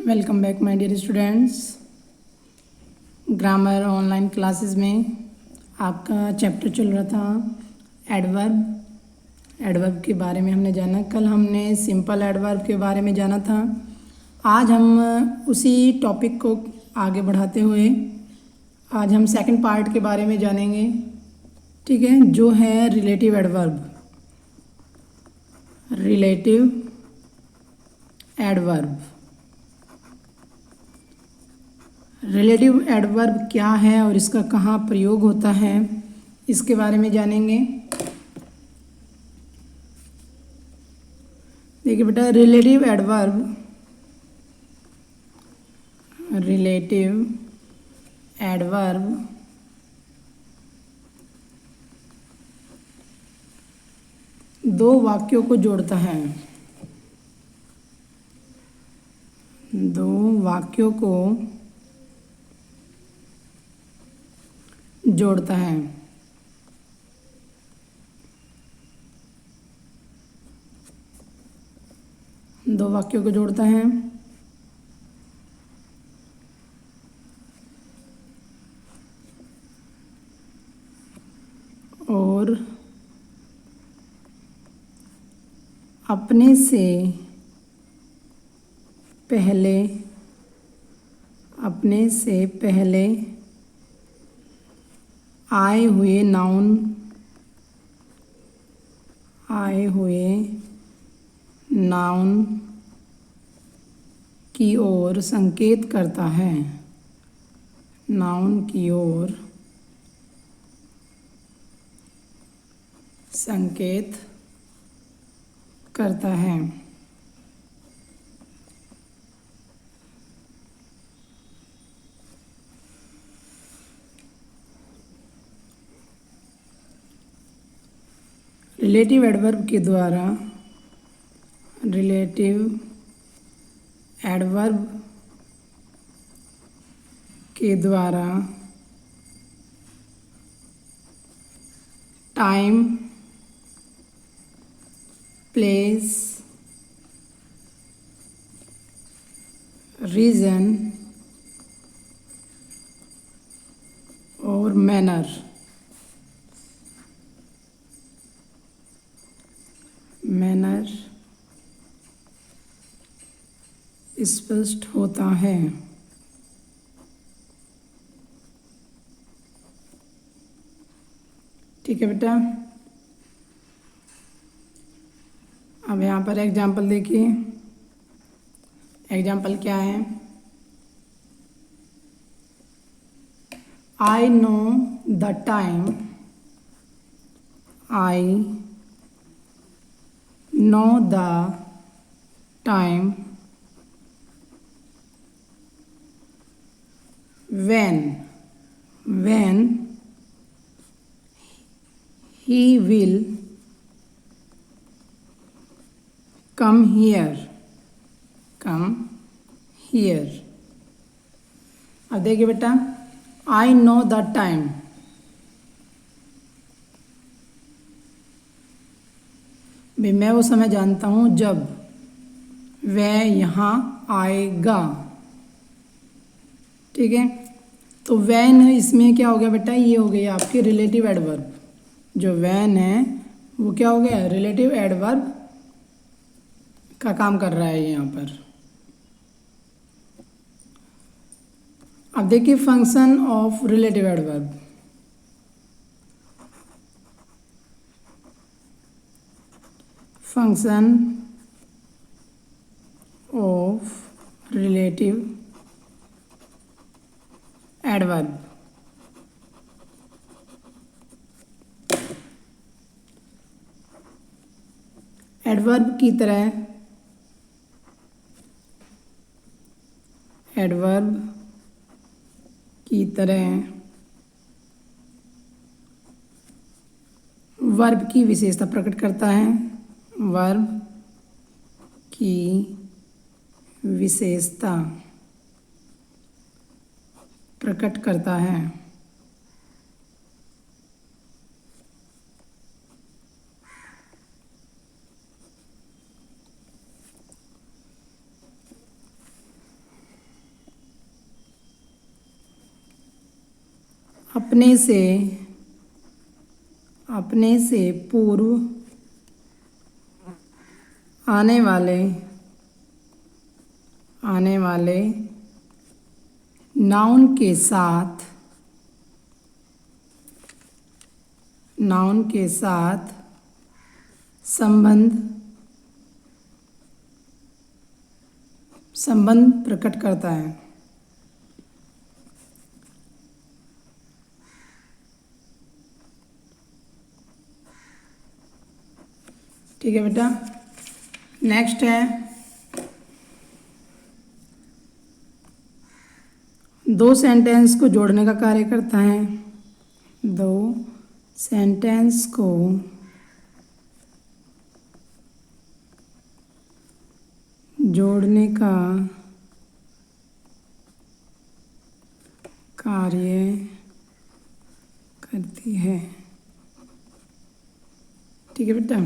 Welcome back my dear students. Grammar online classes में आपका chapter चल रहा था एडवर्ब के बारे में हमने जाना। कल हमने सिंपल एडवर्ब के बारे में जाना था। आज हम उसी टॉपिक को आगे बढ़ाते हुए आज हम सेकंड पार्ट के बारे में जानेंगे, ठीक है, जो है रिलेटिव एडवर्ब। रिलेटिव एडवर्ब क्या है और इसका कहाँ प्रयोग होता है, इसके बारे में जानेंगे। देखिए बेटा, रिलेटिव एडवर्ब दो वाक्यों को जोड़ता है। दो वाक्यों को जोड़ता है। दो वाक्यों को जोड़ता है और अपने से पहले आए हुए नाउन की ओर संकेत करता है। नाउन की ओर संकेत करता है। रिलेटिव एडवर्ब के द्वारा टाइम, प्लेस, रीजन और मैनर स्पष्ट होता है। ठीक है बेटा, अब यहाँ पर एग्जाम्पल देखिए। एग्जाम्पल क्या है? I know the time when he will come here। अब देखिए बेटा, I know the time, भी मैं वो समय जानता हूँ जब वह यहाँ आएगा। ठीक है, तो वैन इसमें क्या हो गया बेटा, ये हो गई आपकी रिलेटिव एडवर्ब। जो वैन है वो क्या हो गया, रिलेटिव एडवर्ब का काम कर रहा है यहाँ पर। अब देखिए function of relative adverb. Function of relative adverb. Adverb की तरह वर्ब की विशेषता प्रकट करता है। वर्ब की विशेषता प्रकट करता है। अपने से पूर्व आने वाले नाउन के साथ संबंध प्रकट करता है। ठीक है बेटा। नेक्स्ट है दो सेंटेंस को जोड़ने का कार्य करता है। दो सेंटेंस को जोड़ने का कार्य करती है। ठीक है बेटा।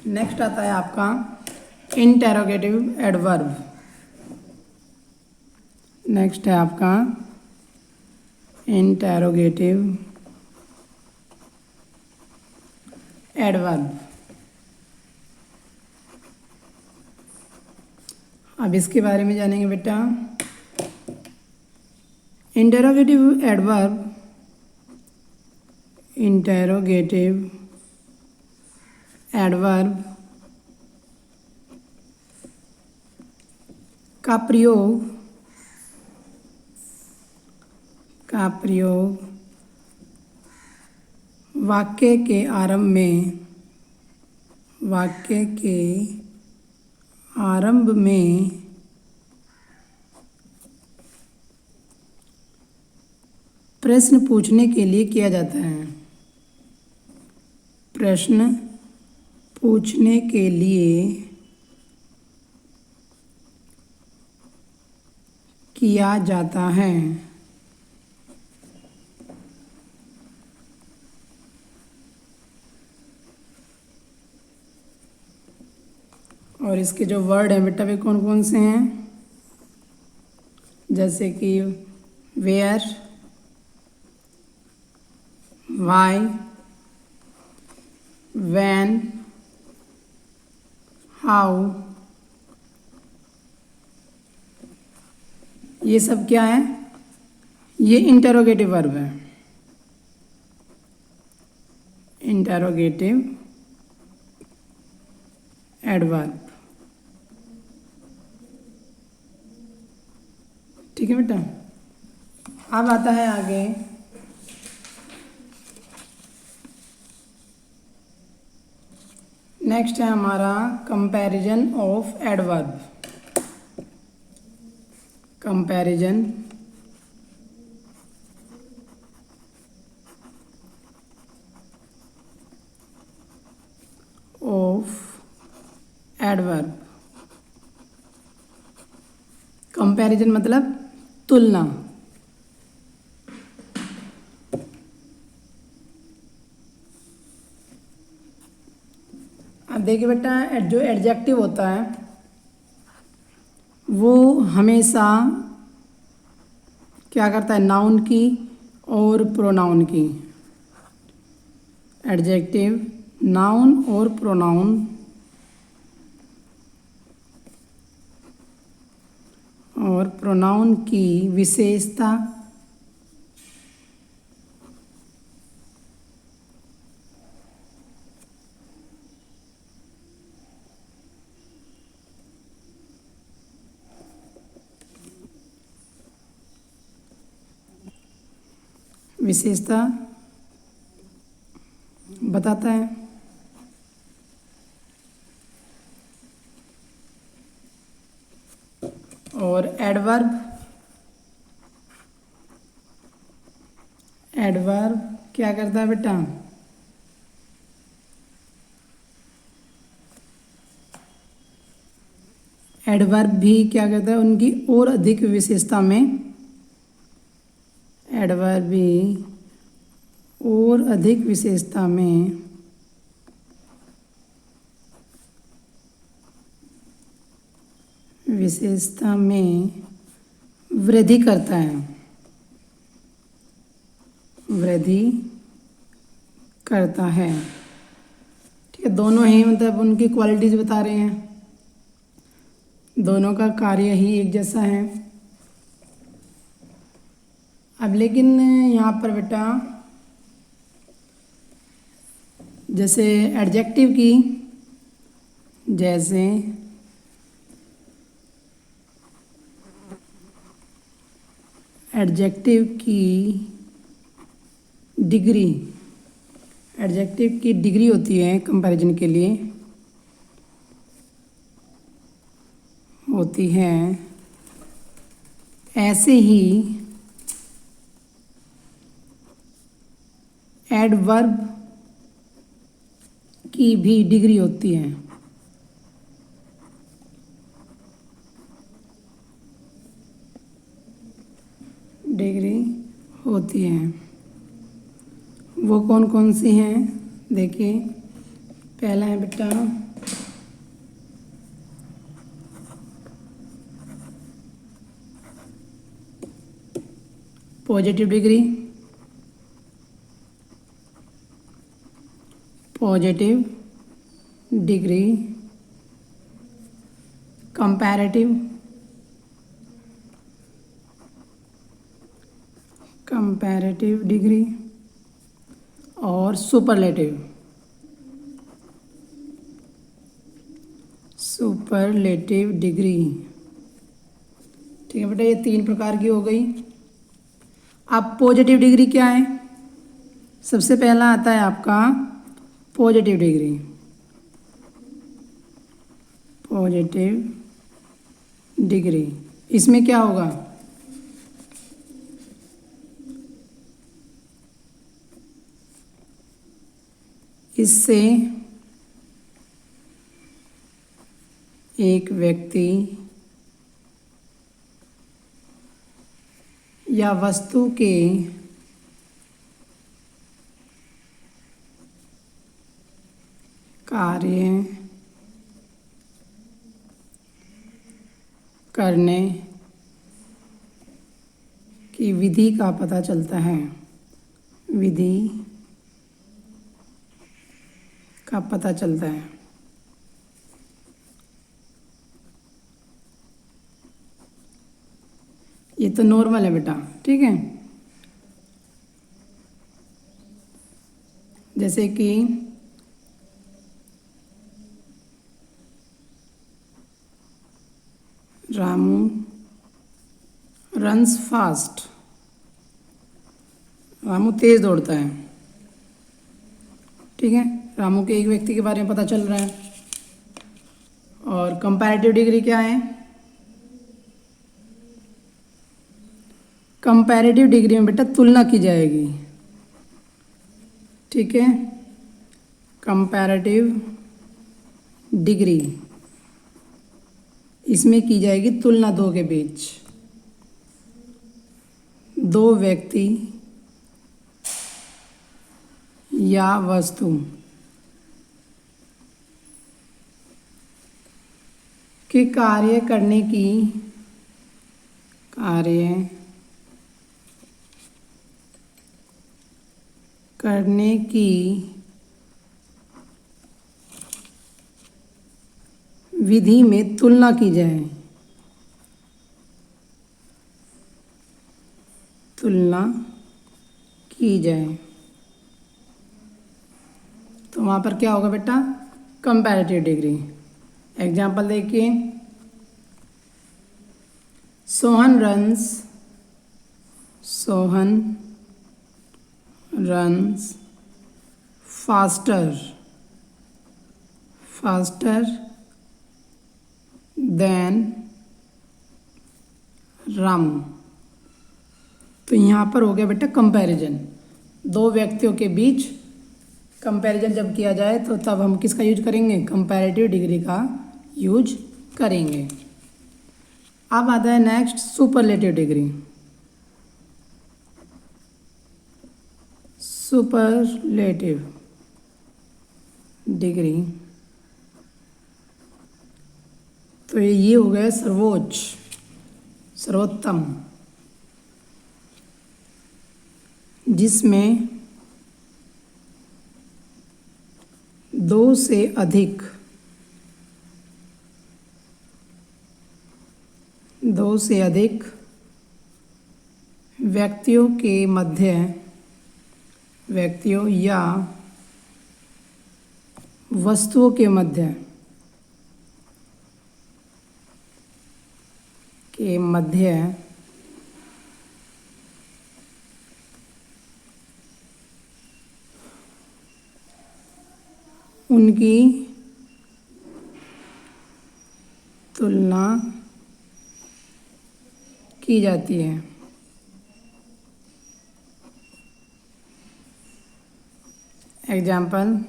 नेक्स्ट आता है आपका इंटेरोगेटिव एडवर्ब। नेक्स्ट है आपका इंटेरोगेटिव एडवर्ब। अब इसके बारे में जानेंगे बेटा। इंटेरोगेटिव एडवर्ब का प्रयोग वाक्य के आरंभ में प्रश्न पूछने के लिए किया जाता है। प्रश्न पूछने के लिए किया जाता है। और इसके जो वर्ड हैं बेटा वे कौन कौन से हैं, जैसे कि वेयर, वाई, व्हेन, हाउ, ये सब क्या है, ये इंटेरोगेटिव वर्ब है। Interrogative adverb. ठीक है बेटा। अब आता है आगे नेक्स्ट है हमारा comparison of adverb. Comparison of adverb. Comparison मतलब तुलना। अब देखिए बेटा, जो एडजेक्टिव होता है वो हमेशा क्या करता है, नाउन की और प्रोनाउन की। एडजेक्टिव नाउन और प्रोनाउन की विशेषता बताता है। और एडवर्ब क्या करता है बेटा, एडवर्ब भी क्या करता है, उनकी और अधिक विशेषता में, एडवर्ब भी और अधिक विशेषता में वृद्धि करता है, वृद्धि करता है। ठीक है, दोनों ही मतलब उनकी क्वालिटीज बता रहे हैं, दोनों का कार्य ही एक जैसा है। अब लेकिन यहाँ पर बेटा जैसे एडजेक्टिव की, जैसे एडजेक्टिव की डिग्री, एडजेक्टिव की डिग्री होती है कंपैरिजन के लिए, होती है, ऐसे ही एडवर्ब की भी डिग्री होती है। डिग्री होती है, वो कौन कौन सी हैं देखिए। पहला है बेटा positive degree, positive degree, comparative, comparative degree और सुपरलेटिव, सुपरलेटिव डिग्री। ठीक है बेटा, ये 3 प्रकार की हो गई। अब पॉजिटिव डिग्री क्या है? सबसे पहला आता है आपका पॉजिटिव डिग्री, पॉजिटिव डिग्री। इसमें क्या होगा? इससे एक व्यक्ति या वस्तु के कार्य करने की विधि का पता चलता है, विधि का पता चलता है। ये तो नॉर्मल है बेटा, ठीक है। जैसे कि रामू रन्स फास्ट, रामू तेज दौड़ता है, ठीक है। रामू के एक व्यक्ति के बारे में पता चल रहा है। और कंपैरेटिव डिग्री क्या है? कंपैरेटिव डिग्री में बेटा तुलना की जाएगी, ठीक है। कंपैरेटिव डिग्री, इसमें की जाएगी तुलना दो के बीच, दो व्यक्ति या वस्तु के कार्य करने की, कार्य करने की विधि में तुलना की जाए, तुलना की जाए, तो वहाँ पर क्या होगा बेटा? Comparative degree. एग्जाम्पल देखिए, Sohan runs faster than Ramu. तो यहाँ पर हो गया बेटा कंपैरिजन, दो व्यक्तियों के बीच कंपैरिजन जब किया जाए तो तब हम किसका यूज करेंगे? कंपैरेटिव डिग्री का यूज करेंगे। अब आता है next superlative degree. Superlative degree, तो ये हो गया सर्वोच्च, सर्वोत्तम, जिसमें दो से अधिक व्यक्तियों या वस्तुओं के मध्य उनकी तुलना की जाती है। Example,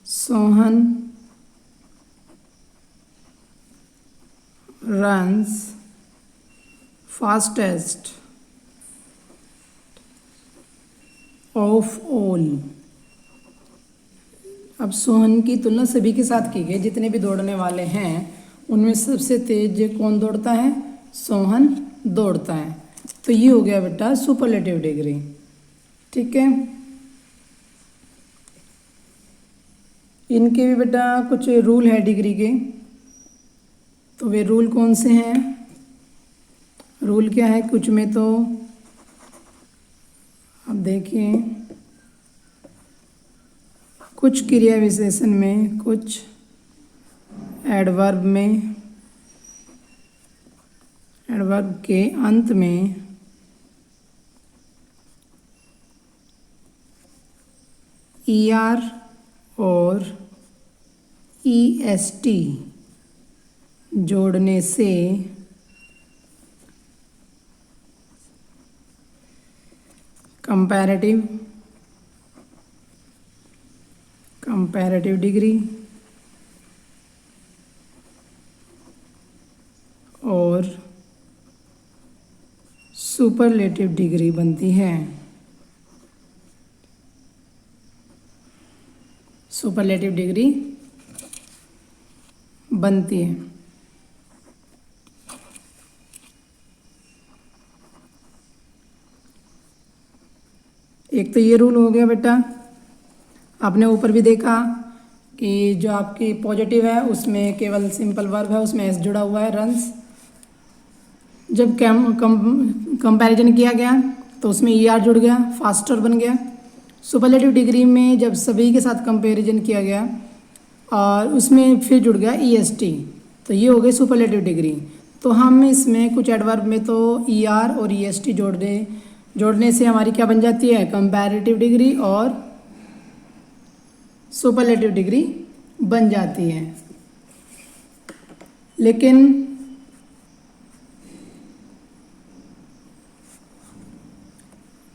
Sohan runs fastest of all। अब सोहन की तुलना सभी के साथ की गई, जितने भी दौड़ने वाले हैं उनमें सबसे तेज कौन दौड़ता है? सोहन दौड़ता है। तो ये हो गया बेटा सुपरलेटिव डिग्री। ठीक है, इनके भी बेटा कुछ रूल है डिग्री के। तो वे रूल कौन से हैं? रूल क्या है? कुछ में तो अब देखिए, कुछ क्रिया विशेषण में, कुछ एडवर्ब में, एडवर्ब के अंत में ER और EST जोड़ने से कंपैरेटिव डिग्री और सुपरलेटिव डिग्री बनती है। सुपरलेटिव डिग्री बनती है। एक तो ये रूल हो गया बेटा। आपने ऊपर भी देखा कि जो आपकी पॉजिटिव है उसमें केवल सिंपल वर्ब है, उसमें एस जुड़ा हुआ है, रन्स। जब कंपैरिजन किया गया तो उसमें ER जुड़ गया, फास्टर बन गया। सुपरलेटिव डिग्री में जब सभी के साथ कंपैरिजन किया गया और उसमें फिर जुड़ गया EST, तो ये हो गई सुपरलेटिव डिग्री। तो हम इसमें कुछ एडवर्ब में तो ER और EST जोड़ने से हमारी क्या बन जाती है? कंपैरेटिव डिग्री और सुपरलेटिव डिग्री बन जाती है। लेकिन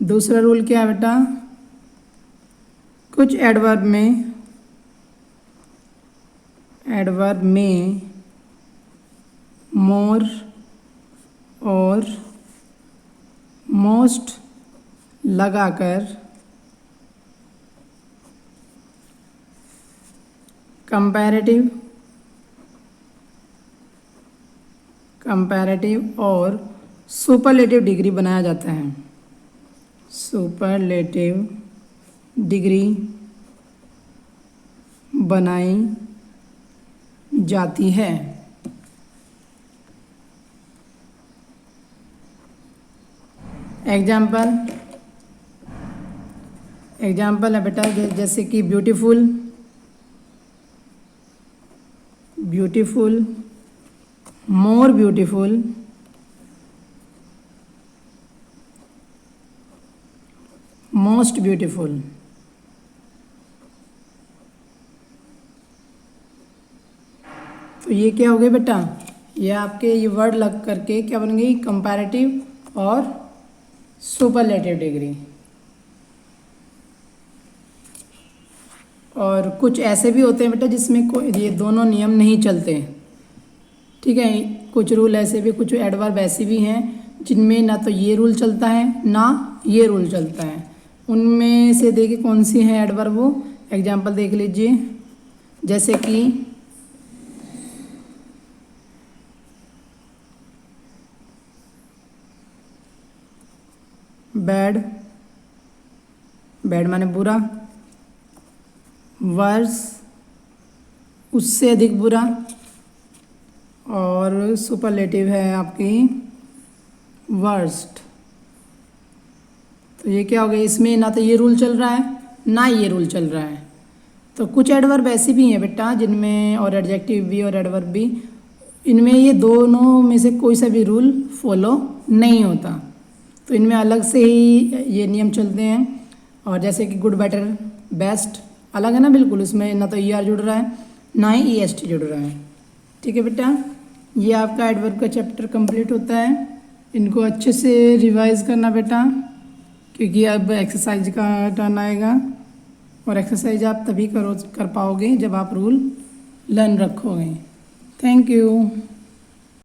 दूसरा रूल क्या है बेटा? कुछ एडवर्ब में मोर और मोस्ट लगाकर कंपैरेटिव और सुपरलेटिव डिग्री बनाया जाता है। सुपरलेटिव डिग्री बनाई जाती है। एग्जाम्पल है बेटा, जैसे कि beautiful, more beautiful, most beautiful. तो ये क्या हो गए बेटा? ये आपके ये वर्ड लग करके क्या बन गई? कंपैरेटिव और सुपरलेटिव डिग्री। और कुछ ऐसे भी होते हैं बेटा जिसमें ये दोनों नियम नहीं चलते। ठीक है, कुछ रूल ऐसे भी, कुछ एडवर्ब ऐसे भी हैं जिनमें ना तो ये रूल चलता है ना ये रूल चलता है। उनमें से देखिए कौन सी है एडवर्ब वो। एग्जाम्पल देख लीजिए, जैसे कि बैड, बैड माने बुरा, वर्स उससे अधिक बुरा, और सुपरलेटिव है आपकी वर्स्ट। तो ये क्या हो गया, इसमें ना तो ये रूल चल रहा है ना ये रूल चल रहा है। तो कुछ एडवर्ब ऐसे भी हैं बेटा जिनमें, और एडजेक्टिव भी और एडवर्ब भी, इनमें ये दोनों में से कोई सा भी रूल फॉलो नहीं होता। तो इनमें अलग से ही ये नियम चलते हैं। और जैसे कि गुड, बेटर, बेस्ट अलग है ना बिल्कुल, इसमें ना तो ER जुड़ रहा है ना ही EST जुड़ रहा है। ठीक है बेटा, ये आपका एडवर्ब का चैप्टर कंप्लीट होता है। इनको अच्छे से रिवाइज करना बेटा, क्योंकि अब एक्सरसाइज का टर्न आएगा, और एक्सरसाइज आप तभी कर पाओगे जब आप रूल लर्न रखोगे। Thank you.